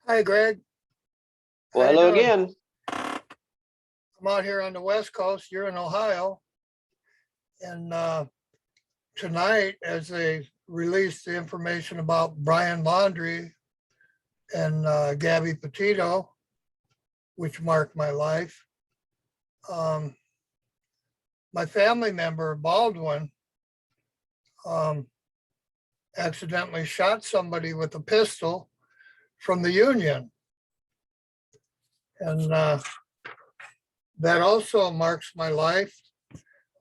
Hi, Greg. How Well, you hello doing? again. I'm out here on the West Coast. You're in Ohio. And tonight, as they released the information about Brian Laundrie and Gabby Petito, which marked my life, um, my family member, Baldwin, um, accidentally shot somebody with a pistol from the Union. And that also marks my life.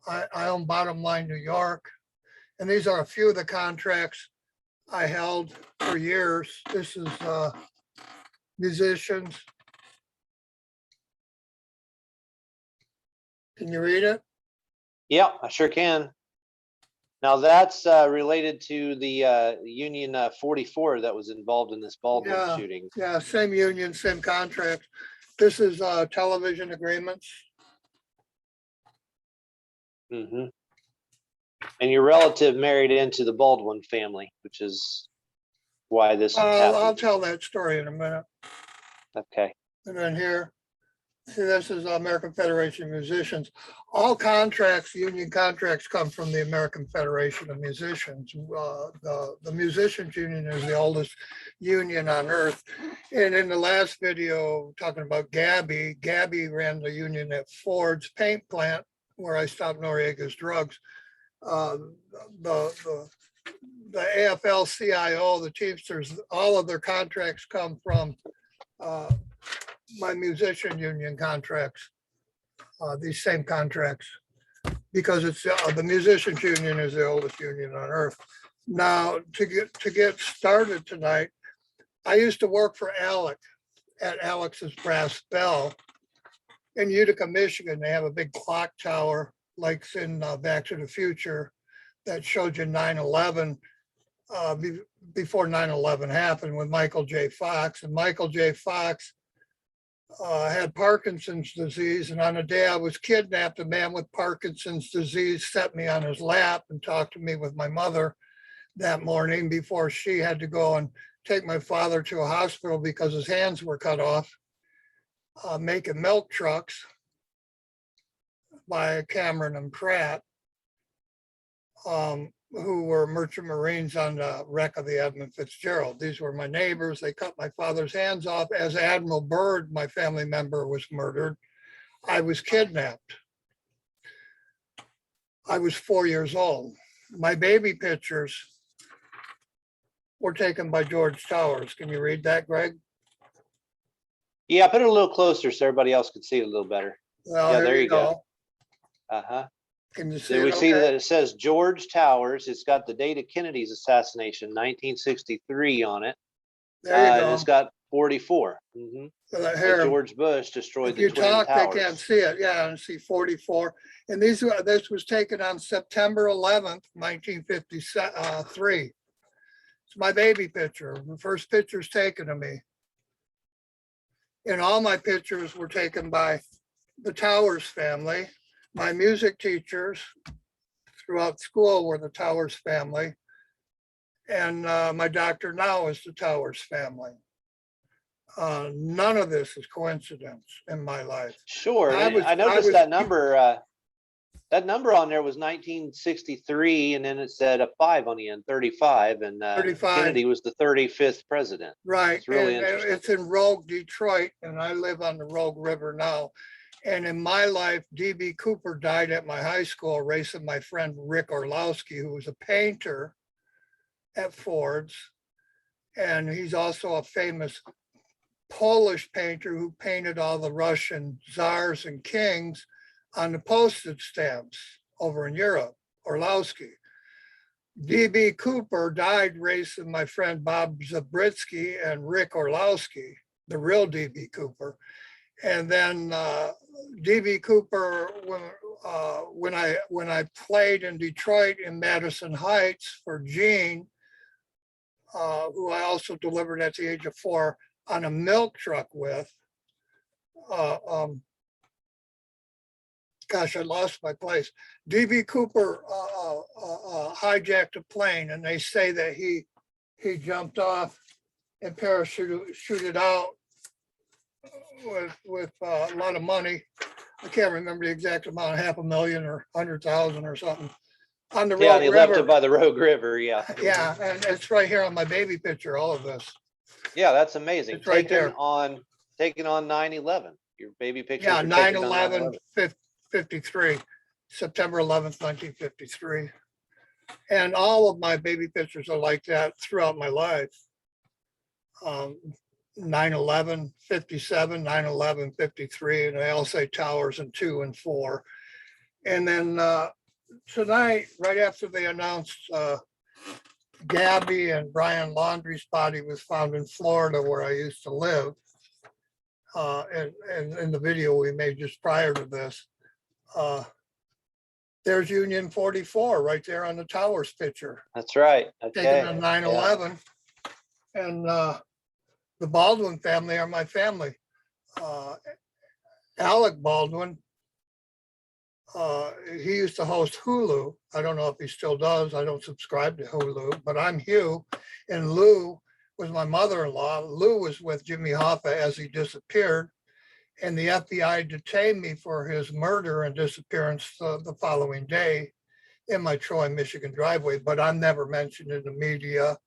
I own Bottom Line New York, and these are a few of the contracts I held for years. This is musicians. Can you read it? Yeah, I sure can. Now that's related to the Union 44 that was involved in this Baldwin Yeah, shooting. yeah, same union, same contract. This is television agreements. hmm And your relative married into the Baldwin family, which is why this I'll happened. tell that story in a minute. Okay. And then here, see, this is American Federation of Musicians. All contracts, union contracts, come from the American Federation of Musicians. The Musicians Union is the oldest union on earth. And in the last video, talking about Gabby ran the union at Ford's paint plant, where I stopped Noriega's drugs. The AFL-CIO, the Teamsters, all of their contracts come from my musician union contracts, these same contracts, because it's the musicians union is the oldest union on earth. Now, to get started tonight, I used to work for Alec at Alex's Brass Bell in Utica, Michigan. They have a big clock tower, like in Back to the Future, that showed you 9/11 before 9/11 happened with Michael J. Fox. And Michael J. Fox had Parkinson's disease. And on the day I was kidnapped, a man with Parkinson's disease set me on his lap and talked to me with my mother that morning before she had to go and take my father to a hospital because his hands were cut off, making milk trucks by Cameron and Pratt, who were merchant marines on the wreck of the Edmund Fitzgerald. These were my neighbors. They cut my father's hands off. As Admiral Byrd, my family member, was murdered, I was kidnapped. I was 4 years old. My baby pictures were taken by George Towers. Can you read that, Greg? Yeah, put it a little closer so everybody else could see it a little better. Well, Yeah, here there you you go. Uh-huh. Can you see So we it see okay? that it says George Towers. It's got the date of Kennedy's assassination, 1963 on it. There you And go. it's got 44. Mm-hmm. Here, George Bush destroyed if the you Twin talk, they Towers. can't see it. Yeah, and see 44. And this was taken on September 11th, 1953. It's my baby picture. The first pictures taken of me. And all my pictures were taken by the Towers family. My music teachers throughout school were the Towers family. And my doctor now is the Towers family. None of this is coincidence in my life. Sure. I noticed that number. That number on there was 1963, and then it said a 5 on the end, 35, and 35. Kennedy was the 35th president. Right. It's really and interesting. It's in Rogue, Detroit, and I live on the Rogue River now. And in my life, D.B. Cooper died at my high school racing my friend Rick Orlowski, who was a painter at Ford's. And he's also a famous Polish painter who painted all the Russian czars and kings on the postage stamps over in Europe, Orlowski. D.B. Cooper died racing my friend Bob Zabritsky and Rick Orlowski, the real D.B. Cooper. And then D.B. Cooper, when I played in Detroit in Madison Heights for Gene, who I also delivered at the age of 4 on a milk truck with, gosh, I lost my place. D.B. Cooper hijacked a plane, and they say that he jumped off and parachute it out with a lot of money. I can't remember the exact amount, $500,000 or 100,000 or something. On the Yeah, Rogue and he left it River. by the Rogue River, yeah. Yeah, and it's right here on my baby picture, all of this. Yeah, that's amazing. It's right Taken there. on 9/11. Your baby pictures Yeah, are taken on 9/11, 53, September 11th, 1953. And all of my baby pictures are like that throughout my life. 9/11, 57, 9/11, 53, and they all say towers in 2 and 4. And then tonight, right after they announced Gabby and Brian Laundrie's body was found in Florida, where I used to live, and in the video we made just prior to this, there's Union 44 right there on the towers picture, That's right. taken Okay. on 9/11. And the Baldwin family are my family. Alec Baldwin, he used to host Hulu. I don't know if he still does. I don't subscribe to Hulu, but I'm Hugh. And Lou was my mother-in-law. Lou was with Jimmy Hoffa as he disappeared. And the FBI detained me for his murder and disappearance the following day in my Troy, Michigan driveway. But I'm never mentioned in the media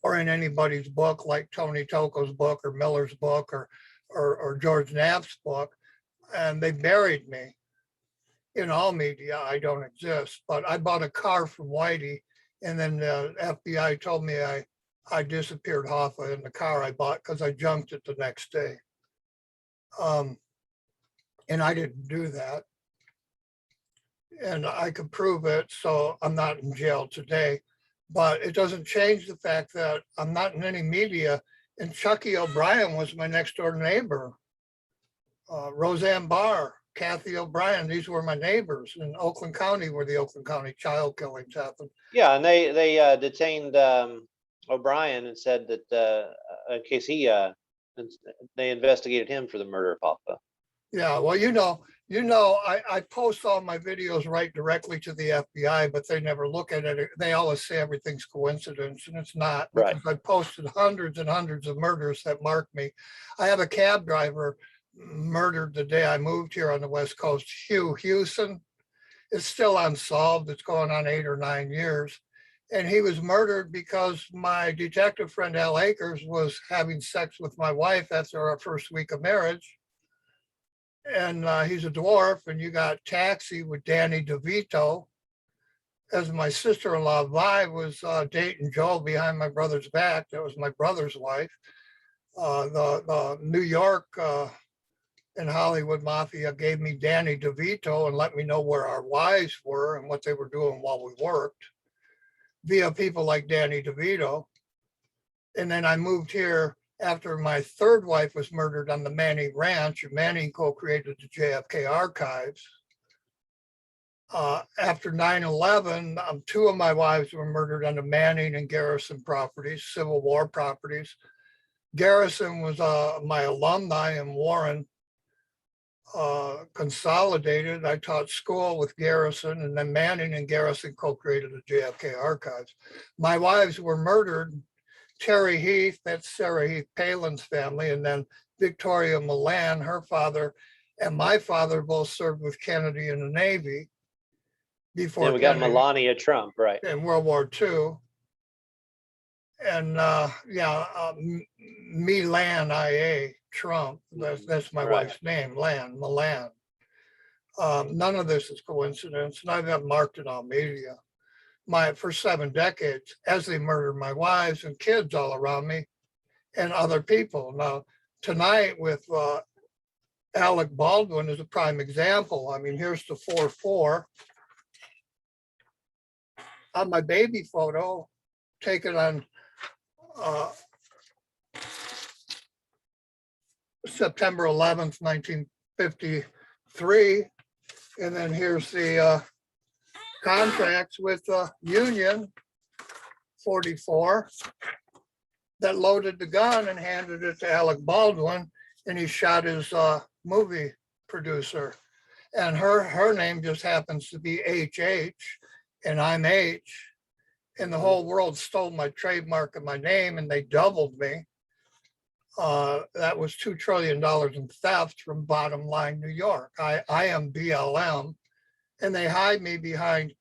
or in anybody's book, like Tony Toko's book or Miller's book or George Knapp's book. And they buried me. In all media, I don't exist, but I bought a car from Whitey, and then the FBI told me I disappeared Hoffa in the car I bought because I junked it the next day. And I didn't do that. And I could prove it, so I'm not in jail today. But it doesn't change the fact that I'm not in any media. And Chucky O'Brien was my next door neighbor. Roseanne Barr, Kathy O'Brien, these were my neighbors in Oakland County, where the Oakland County child killings happened. Yeah, and they detained O'Brien and said that in case they investigated him for the murder of Hoffa. Yeah, well, I post all my videos right directly to the FBI, but they never look at it. They always say everything's coincidence, and it's not. Right. Because I posted hundreds and hundreds of murders that marked me. I have a cab driver murdered the day I moved here on the West Coast, Hugh Houston. It's still unsolved. It's going on 8 or 9 years. And he was murdered because my detective friend Al Akers was having sex with my wife after our first week of marriage. And he's a dwarf, and you got Taxi with Danny DeVito. As my sister-in-law Vi was dating Joe behind my brother's back. That was my brother's wife. The New York and Hollywood Mafia gave me Danny DeVito and let me know where our wives were and what they were doing while we worked via people like Danny DeVito. And then I moved here after my third wife was murdered on the Manning Ranch. Manning co-created the JFK archives. After 9/11, 2 of my wives were murdered on the Manning and Garrison properties, Civil War properties. Garrison was my alumni in Warren. Consolidated. I taught school with Garrison, and then Manning and Garrison co-created the JFK archives. My wives were murdered. Terry Heath, that's Sarah Heath Palin's family, and then Victoria Milan, her father, and my father both served with Kennedy in the Navy before. Then we got Kennedy, Melania Trump, right? in World War II. And Milan IA Trump, that's my Right. wife's name, Milan. None of this is coincidence, and I've got marked it on media. For 7 decades, as they murdered my wives and kids all around me and other people. Now, tonight with Alec Baldwin is a prime example. I mean, here's the 4-4 on my baby photo taken on September 11th, 1953. And then here's the contracts with Union 44 that loaded the gun and handed it to Alec Baldwin, and he shot his movie producer. And her name just happens to be HH, and I'm H. And the whole world stole my trademark of my name, and they doubled me. That was $2 trillion in theft from Bottom Line New York. I am BLM, and they hide me behind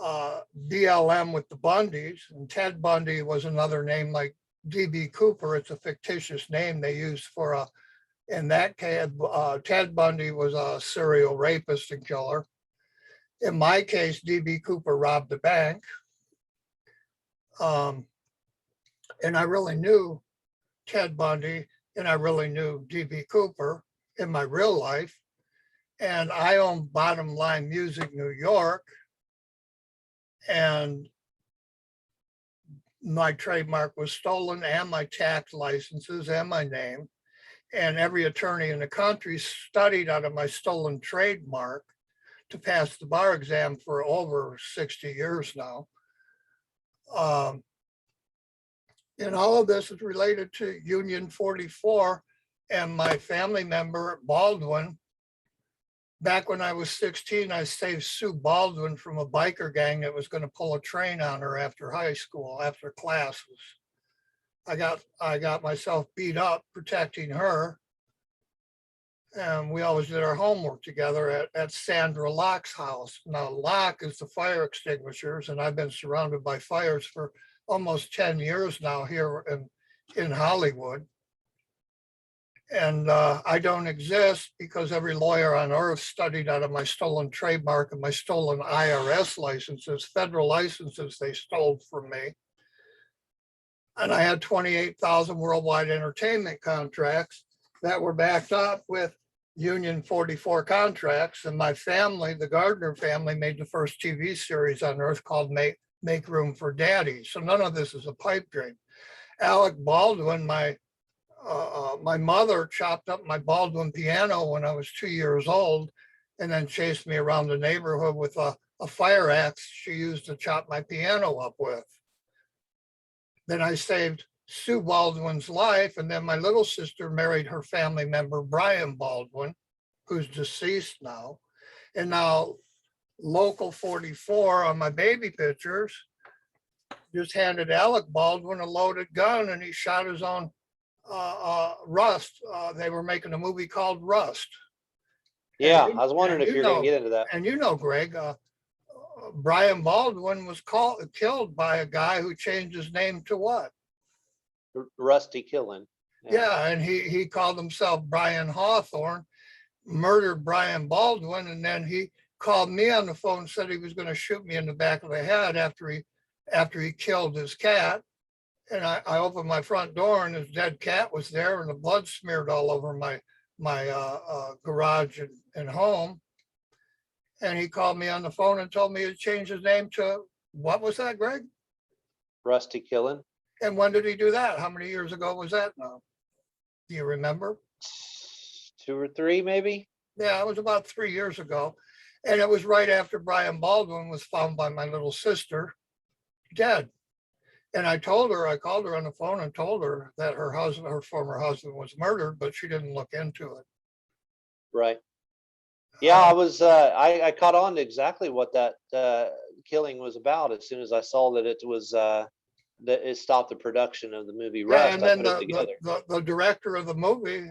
BLM with the Bundys. And Ted Bundy was another name like DB Cooper. It's a fictitious name they used for a, in that case, Ted Bundy was a serial rapist and killer. In my case, DB Cooper robbed the bank. And I really knew Ted Bundy, and I really knew DB Cooper in my real life. And I own Bottom Line Music New York. And my trademark was stolen, and my tax licenses and my name. And every attorney in the country studied out of my stolen trademark to pass the bar exam for over 60 years now. And all of this is related to Union 44 and my family member Baldwin. Back when I was 16, I saved Sue Baldwin from a biker gang that was going to pull a train on her after high school, after classes. I got myself beat up protecting her. And we always did our homework together at Sandra Locke's house. Now, Locke is the fire extinguishers, and I've been surrounded by fires for almost 10 years now here in Hollywood. And I don't exist because every lawyer on earth studied out of my stolen trademark and my stolen IRS licenses, federal licenses they stole from me. And I had 28,000 worldwide entertainment contracts that were backed up with Union 44 contracts. And my family, the Gardner family, made the first TV series on earth called Make Room for Daddy. So none of this is a pipe dream. Alec Baldwin, my mother chopped up my Baldwin piano when I was 2 years old and then chased me around the neighborhood with a fire axe she used to chop my piano up with. Then I saved Sue Baldwin's life, and then my little sister married her family member, Brian Baldwin, who's deceased now. And now Local 44 on my baby pictures just handed Alec Baldwin a loaded gun, and he shot his own Rust. They were making a movie called Rust. Yeah, I was wondering if you're going to get into that. And you know, Greg, Brian Baldwin was killed by a guy who changed his name to what? Rusty Killing. Yeah, and he called himself Brian Hawthorne, murdered Brian Baldwin, and then he called me on the phone and said he was going to shoot me in the back of the head after he killed his cat. And I opened my front door, and his dead cat was there, and the blood smeared all over my garage and home. And he called me on the phone and told me to change his name to, what was that, Greg? Rusty Killing. And when did he do that? How many years ago was that now? Do you remember? 2 or 3, maybe? Yeah, it was about 3 years ago. And it was right after Brian Baldwin was found by my little sister dead. And I called her on the phone and told her that her former husband was murdered, but she didn't look into it. Right. Yeah, I caught on to exactly what that killing was about as soon as I saw that it was that it stopped the production of the movie Rust. Yeah, and then the director of the movie,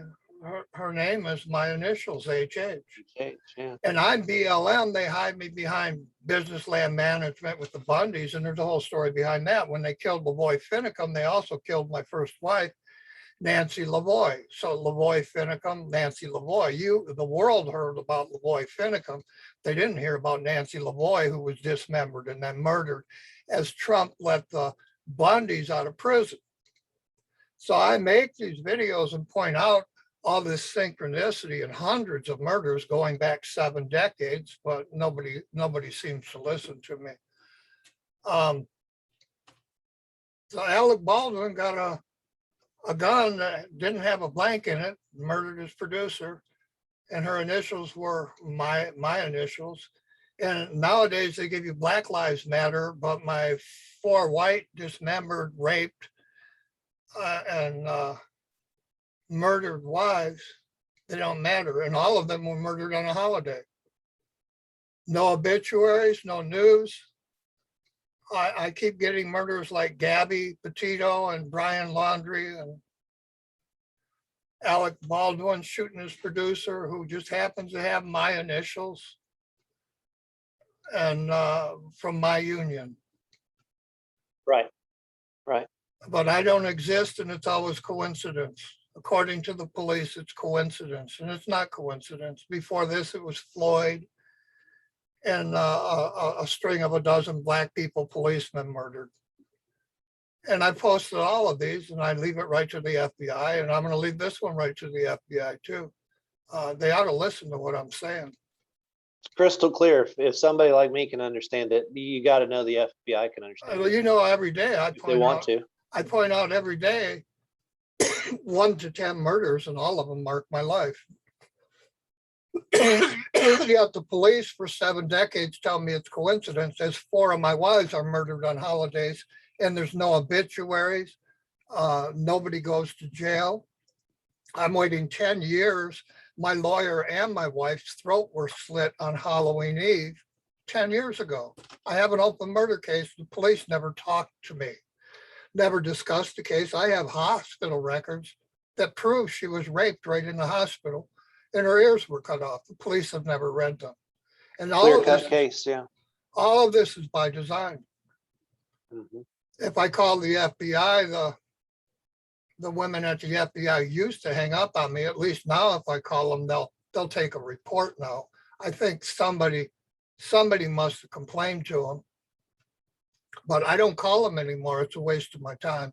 her name is my initials, HH. Yeah. And I'm BLM. They hide me behind business land management with the Bundys, and there's a whole story behind that. When they killed Lavoy Finicum, they also killed my first wife, Nancy Lavoy. So Lavoy Finicum, Nancy Lavoy. The world heard about Lavoy Finicum. They didn't hear about Nancy Lavoy, who was dismembered and then murdered as Trump let the Bundys out of prison. So I make these videos and point out all this synchronicity and hundreds of murders going back 7 decades, but nobody seems to listen to me. So Alec Baldwin got a gun that didn't have a blank in it, murdered his producer, and her initials were my initials. And nowadays they give you Black Lives Matter, but my 4 white, dismembered, raped, and murdered wives, they don't matter. And all of them were murdered on a holiday. No obituaries, no news. I keep getting murders like Gabby Petito and Brian Laundrie, and Alec Baldwin shooting his producer, who just happens to have my initials, and from my union. Right. Right. But I don't exist, and it's always coincidence. According to the police, it's coincidence, and it's not coincidence. Before this, it was Floyd and a string of a dozen black people, policemen murdered. And I posted all of these, and I leave it right to the FBI, and I'm going to leave this one right to the FBI too. They ought to listen to what I'm saying. It's crystal clear. If somebody like me can understand it, you got to know the FBI can understand Well, it you know, every day if they want to. I point out every day 1 to 10 murders, and all of them mark my life. Yet the police for 7 decades tell me it's coincidence, as 4 of my wives are murdered on holidays, and there's no obituaries. Nobody goes to jail. I'm waiting 10 years. My lawyer and my wife's throat were slit on Halloween Eve 10 years ago. I have an open murder case. The police never talked to me, never discussed the case. I have hospital records that prove she was raped right in the hospital and her ears were cut off. The police have never read them. And all of this case, yeah. All of this is by design. Mm-hmm. If I call the FBI, the women at the FBI used to hang up on me. At least now, if I call them, they'll take a report now. I think somebody must have complained to them, but I don't call them anymore. It's a waste of my time.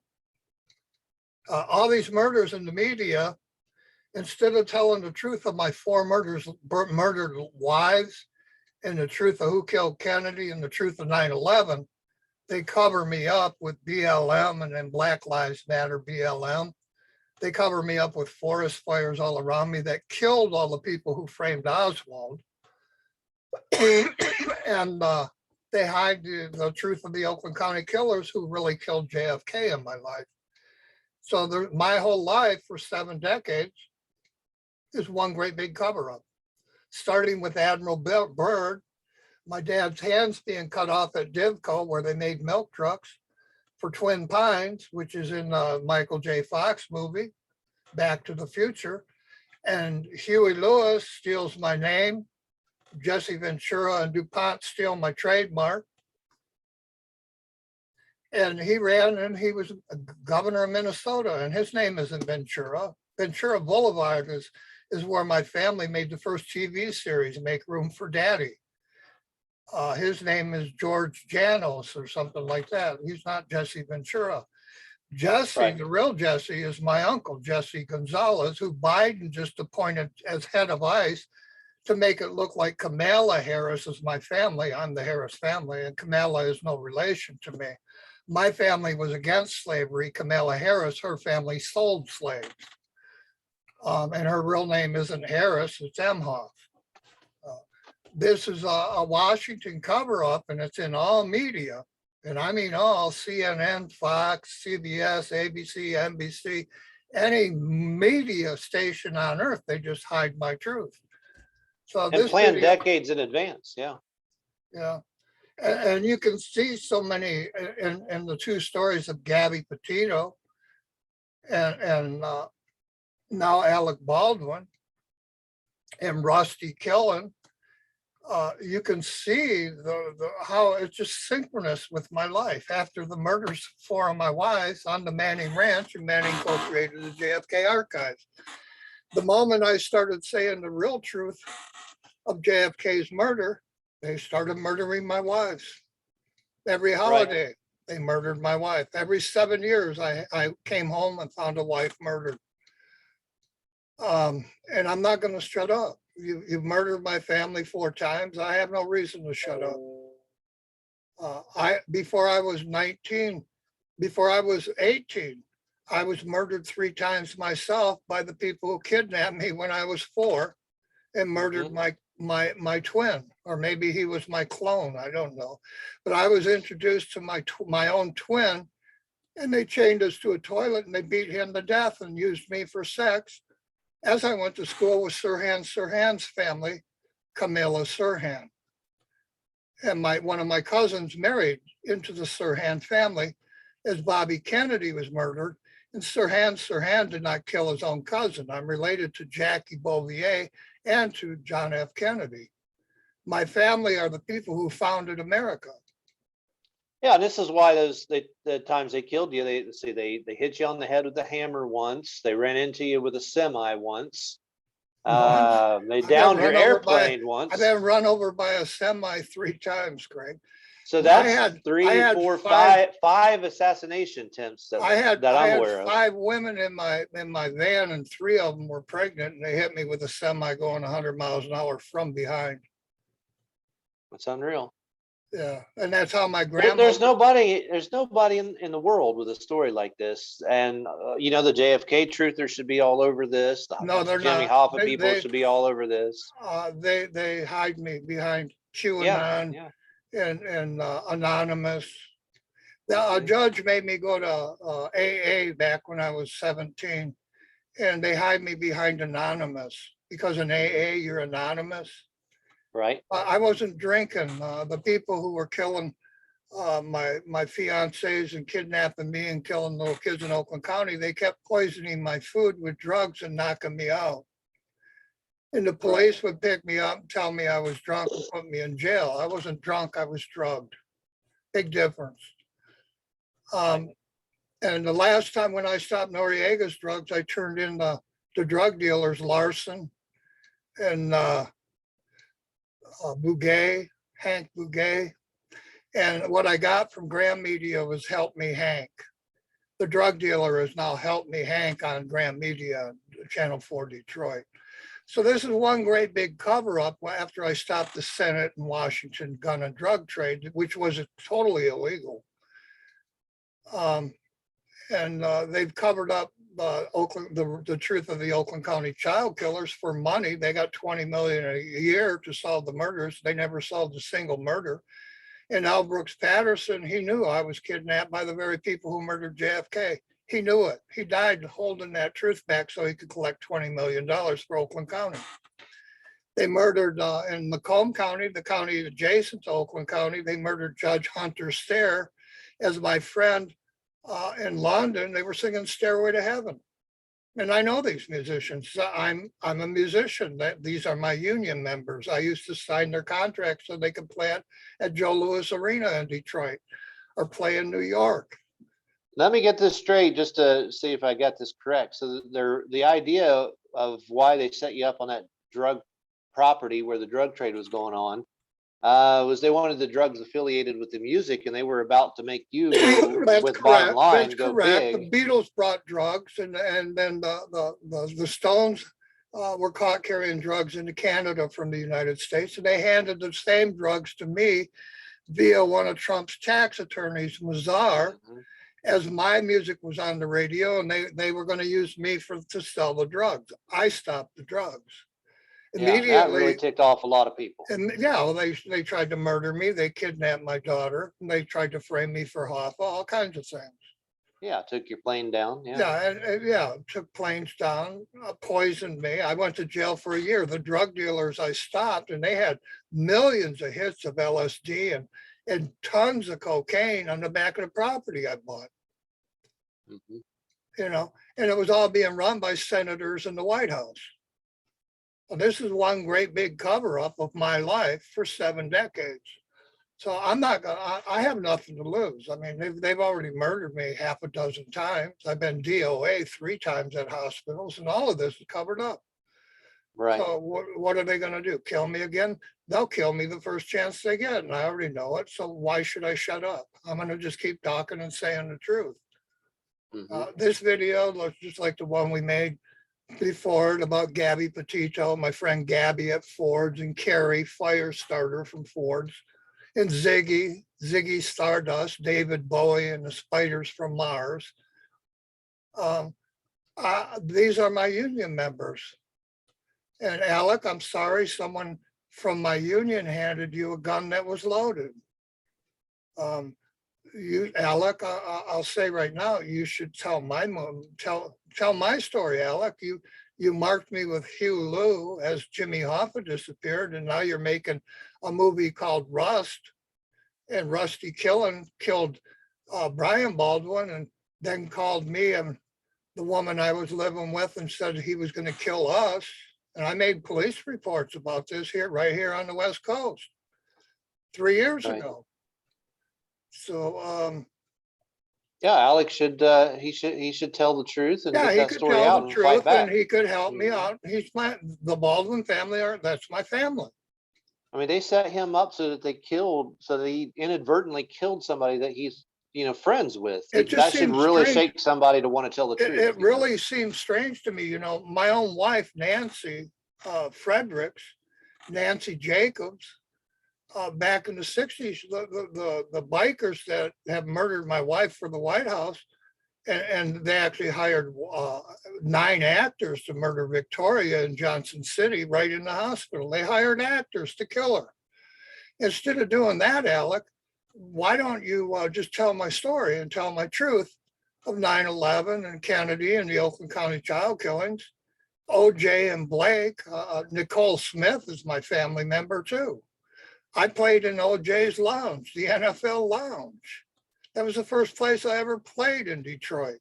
All these murders in the media, instead of telling the truth of my 4 murdered wives and the truth of who killed Kennedy and the truth of 9/11, they cover me up with BLM and then Black Lives Matter BLM. They cover me up with forest fires all around me that killed all the people who framed Oswald. And they hide the truth of the Oakland County killers who really killed JFK in my life. So my whole life for 7 decades is one great big cover up, starting with Admiral Byrd, my dad's hands being cut off at Divco, where they made milk trucks, for Twin Pines, which is in the Michael J. Fox movie, Back to the Future. And Huey Lewis steals my name. Jesse Ventura and DuPont steal my trademark. And he ran, and he was governor of Minnesota, and his name isn't Ventura. Ventura Boulevard is where my family made the first TV series, Make Room for Daddy. His name is George Janos or something like that. He's not Jesse Ventura. Jesse, right. The real Jesse, is my uncle, Jesse Gonzalez, who Biden just appointed as head of ICE to make it look like Kamala Harris is my family. I'm the Harris family, and Kamala is no relation to me. My family was against slavery. Kamala Harris, her family sold slaves. And her real name isn't Harris, it's Emhoff. This is a Washington cover-up, and it's in all media. And I mean all: CNN, Fox, CBS, ABC, NBC, any media station on earth, they just hide my truth. So and plan decades in advance, yeah. Yeah. And you can see so many in the 2 stories of Gabby Petito and now Alec Baldwin and Rusty Killen. You can see how it's just synchronous with my life. After the murders of 4 of my wives on the Manning Ranch, and Manning co-created the JFK archives. The moment I started saying the real truth of JFK's murder, they started murdering my wives. Every holiday, right. They murdered my wife. Every 7 years, I came home and found a wife murdered. And I'm not going to shut up. You've murdered my family 4 times. I have no reason to shut up. Before I was 19, before I was 18, I was murdered 3 times myself by the people who kidnapped me when I was 4 and murdered my twin, or maybe he was my clone. I don't know. But I was introduced to my own twin, and they chained us to a toilet and they beat him to death and used me for sex. As I went to school with Sirhan's family, Camilla Sirhan. And one of my cousins married into the Sirhan family as Bobby Kennedy was murdered. And Sirhan did not kill his own cousin. I'm related to Jackie Bouvier and to John F. Kennedy. My family are the people who founded America. Yeah, and this is why the times they killed you, they hit you on the head with a hammer once. They ran into you with a semi once. They downed your airplane once. I've been run over by a semi 3 times, Greg. So that's five assassination attempts that I'm aware of. 5 women in my van, and 3 of them were pregnant, and they hit me with a semi going 100 miles an hour from behind. That's unreal. Yeah, and that's how my grandma. There's nobody in the world with a story like this, and the JFK truthers should be all over this. No, they're Jimmy not. Hoffa people should be all over this. They hide me behind QAnon and Anonymous. A judge made me go to AA back when I was 17, and they hide me behind Anonymous because in AA you're anonymous. Right. I wasn't drinking. The people who were killing my fiancés and kidnapping me and killing little kids in Oakland County, they kept poisoning my food with drugs and knocking me out. And the police would pick me up and tell me I was drunk and put me in jail. I wasn't drunk, I was drugged. Big difference. And the last time when I stopped Noriega's drugs, I turned in the drug dealers, Larson and Hank Bouguet. And what I got from Graham Media was Help Me Hank. The drug dealer is now Help Me Hank on Graham Media, Channel 4 Detroit. So this is one great big cover up after I stopped the Senate in Washington gun and drug trade, which was totally illegal. And they've covered up the truth of the Oakland County child killers for money. They got $20 million a year to solve the murders. They never solved a single murder. And Al Brooks Patterson, he knew I was kidnapped by the very people who murdered JFK. He knew it. He died holding that truth back so he could collect $20 million for Oakland County. They murdered in Macomb County, the county adjacent to Oakland County, they murdered Judge Hunter Stair. As my friend in London, they were singing Stairway to Heaven. And I know these musicians. I'm a musician. These are my union members. I used to sign their contracts so they could play at Joe Louis Arena in Detroit or play in New York. Let me get this straight just to see if I got this correct. So the idea of why they set you up on that drug property where the drug trade was going on was they wanted the drugs affiliated with the music, and they were about to make you with bottom line. That's correct. The Beatles brought drugs, and then the Stones were caught carrying drugs into Canada from the United States, and they handed the same drugs to me via one of Trump's tax attorneys, Mazar, as my music was on the radio, and they were going to use me to sell the drugs. I stopped the drugs. Immediately, that really ticked off a lot of people. And they tried to murder me. They kidnapped my daughter, and they tried to frame me for Hoffa, all kinds of things. Yeah, took your plane down. Took planes down, poisoned me. I went to jail for a year. The drug dealers I stopped, and they had millions of hits of LSD and tons of cocaine on the back of the property I bought. And it was all being run by senators in the White House. Well, this is one great big cover up of my life for 7 decades. So I have nothing to lose. I mean, they've already murdered me 6 times. I've been DOA 3 times at hospitals, and all of this is covered up. Right. So what are they going to do? Kill me again? They'll kill me the first chance they get, and I already know it. So why should I shut up? I'm going to just keep talking and saying the truth. This video looks just like the one we made before about Gabby Petito, my friend Gabby at Ford's, and Carrie Firestarter from Ford's, and Ziggy Stardust, David Bowie, and the Spiders from Mars. These are my union members. And Alec, I'm sorry, someone from my union handed you a gun that was loaded. Alec, I'll say right now, you should tell my mom, tell my story, Alec. You marked me with Hugh Lou as Jimmy Hoffa disappeared, and now you're making a movie called Rust, and Rusty Killen killed Brian Baldwin, and then called me and the woman I was living with and said he was going to kill us. And I made police reports about this right here on the West Coast 3 years Right. ago. So, Yeah, Alex should he should tell the truth and yeah, get he that could story tell out the and fight truth and back. he could help me Mhm. out. The Baldwin family that's my family. I mean, they set him up so that he inadvertently killed somebody that he's, friends with. It just That should seems really strange. shake somebody to want to tell the truth. It really seems strange to me, my own wife, Nancy Fredericks, Nancy Jacobs, back in the 60s, the bikers that have murdered my wife for the White House, and they actually hired 9 actors to murder Victoria in Johnson City right in the hospital. They hired actors to kill her. Instead of doing that, Alec, why don't you just tell my story and tell my truth of 9/11 and Kennedy and the Oakland County child killings, OJ and Blake. Nicole Smith is my family member too. I played in OJ's lounge, the NFL lounge. That was the first place I ever played in Detroit.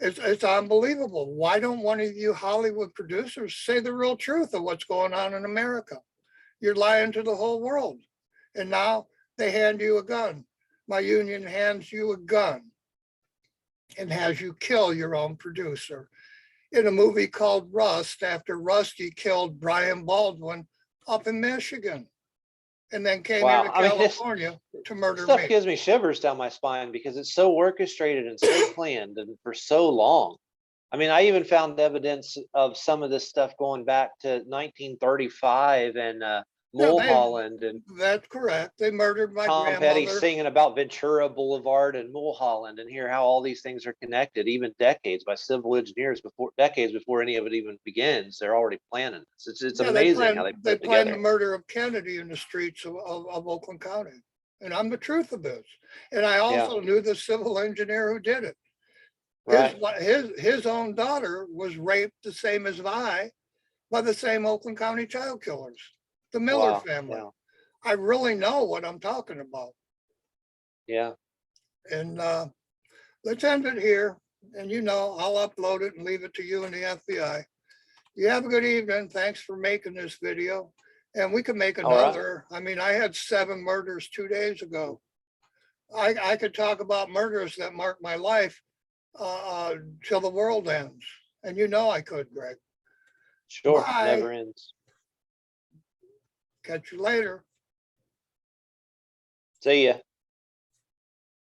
It's unbelievable. Why don't one of you Hollywood producers say the real truth of what's going on in America? You're lying to the whole world. And now they hand you a gun. My union hands you a gun and has you kill your own producer in a movie called Rust, after Rusty killed Brian Baldwin up in Michigan and then came here to Wow. I mean, California to murder stuff me. gives me shivers down my spine because it's so orchestrated and so planned and for so long. I mean, I even found evidence of some of this stuff going back to 1935 and Yeah, Mulholland and that's correct. They murdered my Tom Petty grandmother. singing about Ventura Boulevard and Mulholland, and hear how all these things are connected, even decades by civil engineers decades before any of it even begins. They're already planning this. It's Yeah, amazing how they put it planned the together. murder of Kennedy in the streets of Oakland County. And I'm the truth of this. And I also knew the civil engineer who did it. Right. His own daughter was raped the same as I by the same Oakland County child killers, the Miller Wow. family. Yeah. I really know what I'm talking about. Yeah. And let's end it here. And I'll upload it and leave it to you and the FBI. You have a good evening. Thanks for making this video. And we can make All right. another. I mean, I had 7 murders 2 days ago. I could talk about murders that marked my life till the world ends. And I could, Greg. Sure. Bye. Never ends. Catch you later. See ya.